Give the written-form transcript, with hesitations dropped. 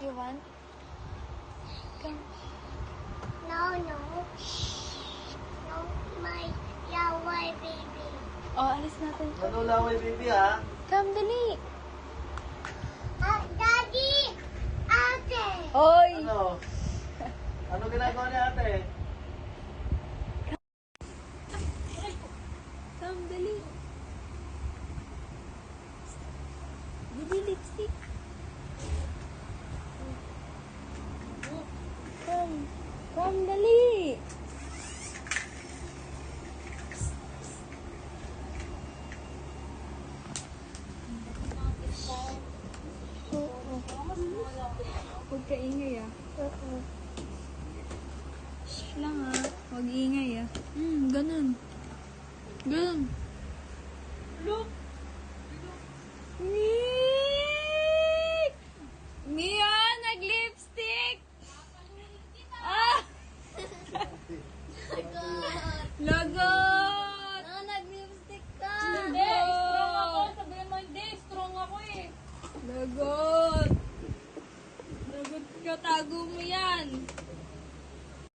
You want? Come. No, no. No, my yaway baby. Oh, alis natin. Ano laway, baby, ha? Come, dali. Daddy! Ate! Hoy! Ano? Ano ginagawa ni ate? Come, dali. Dali, lipstick. Come. Come, dali. Huwag ka ingay ah. Shh lang ah. Huwag ingay ah. Ganun. Ganun. Look! Mia, nag-lipstick! Ah! Lagot! Nag-lipstick ka! Hindi, strong ako. Sabihin mo, hindi, strong ako eh. Lagot! Lagot ka, tago mo yan.